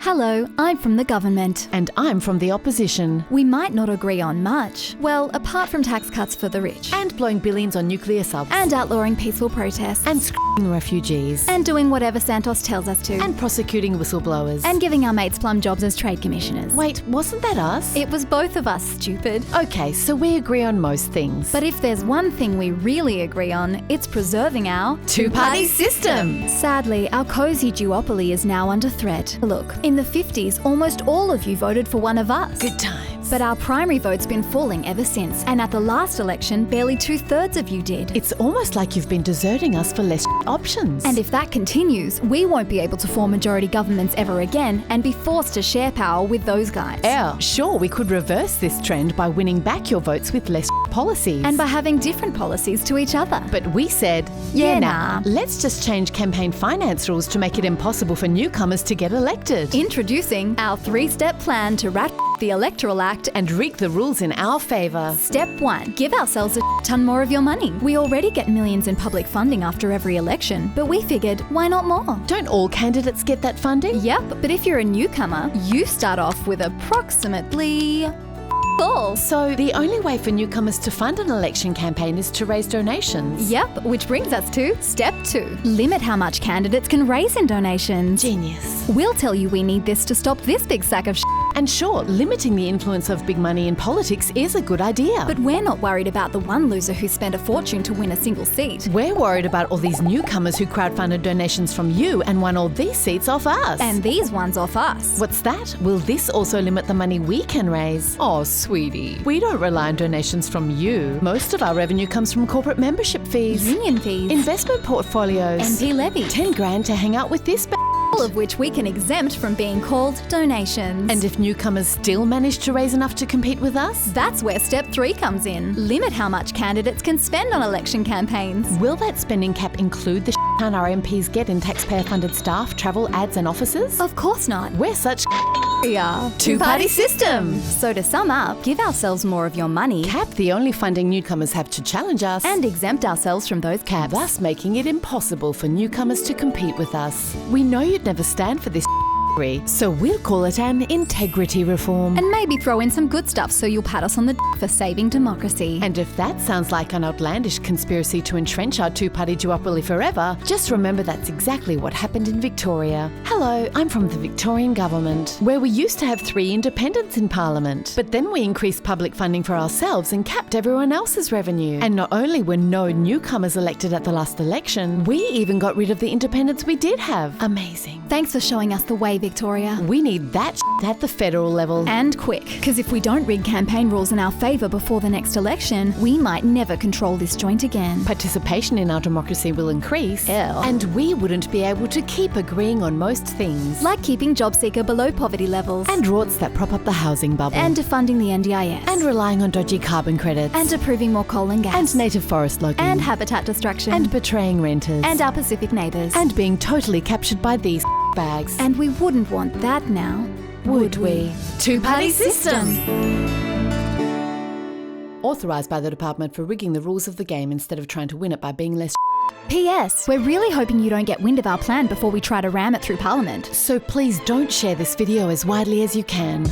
Hello, I'm from the government. And I'm from the opposition. We might not agree on much. Well, apart from tax cuts for the rich. And blowing billions on nuclear subs. And outlawing peaceful protests. And screwing refugees. And doing whatever Santos tells us to. And prosecuting whistleblowers. And giving our mates plum jobs as trade commissioners. Wait, wasn't that us? It was both of us, stupid. Okay, so we agree on most things. But if there's one thing we really agree on, it's preserving our two-party system. Sadly, our cosy duopoly is now under threat. Look, in the 50s, almost all of you voted for one of us. Good times. But our primary vote's been falling ever since, and at the last election, barely 2/3 of you did. It's almost like you've been deserting us for less options. And if that continues, we won't be able to form majority governments ever again and be forced to share power with those guys. Sure, we could reverse this trend by winning back your votes with less policies. And by having different policies to each other. But we said, nah. Let's just change campaign finance rules to make it impossible for newcomers to get elected. Introducing our 3-step plan to rat the Electoral Act and rig the rules in our favour. Step 1. Give ourselves a ton more of your money. We already get millions in public funding after every election, but we figured, why not more? Don't all candidates get that funding? Yep, but if you're a newcomer, you start off with approximately all. So the only way for newcomers to fund an election campaign is to raise donations? Yep, which brings us to Step 2. Limit how much candidates can raise in donations. Genius. We'll tell you we need this to stop this big sack of And sure, limiting the influence of big money in politics is a good idea. But we're not worried about the one loser who spent a fortune to win a single seat. We're worried about all these newcomers who crowdfunded donations from you and won all these seats off us. And these ones off us. What's that? Will this also limit the money we can raise? Oh, sweetie. We don't rely on donations from you. Most of our revenue comes from corporate membership fees, union fees, investment portfolios, MP levy, 10 grand to hang out with this all of which we can exempt from being called donations. And if newcomers still manage to raise enough to compete with us? That's where Step 3 comes in. Limit how much candidates can spend on election campaigns. Will that spending cap include the ton our MPs get in taxpayer-funded staff, travel, ads and offices? Of course not. We're such we are. Two-party system. So to sum up, give ourselves more of your money. Cap the only funding newcomers have to challenge us. And exempt ourselves from those caps. Thus making it impossible for newcomers to compete with us. We know you'd never stand for this so we'll call it an integrity reform. And maybe throw in some good stuff so you'll pat us on the for saving democracy. And if that sounds like an outlandish conspiracy to entrench our two-party duopoly forever, just remember that's exactly what happened in Victoria. Hello, I'm from the Victorian Government, where we used to have 3 independents in Parliament. But then we increased public funding for ourselves and capped everyone else's revenue. And not only were no newcomers elected at the last election, we even got rid of the independents we did have. Amazing. Thanks for showing us the way, Victoria. We need that at the federal level. And quick, because if we don't rig campaign rules in our favour before the next election, we might never control this joint again. Participation in our democracy will increase. And we wouldn't be able to keep agreeing on most things. Like keeping job seeker below poverty levels. And rorts that prop up the housing bubble. And defunding the NDIS. And relying on dodgy carbon credits. And approving more coal and gas. And native forest logging. And habitat destruction. And betraying renters. And our Pacific neighbours. And being totally captured by these bags. And we wouldn't want that now, would we? Two-party system! Authorised by the Department for rigging the rules of the game instead of trying to win it by being less P.S. We're really hoping you don't get wind of our plan before we try to ram it through Parliament. So please don't share this video as widely as you can.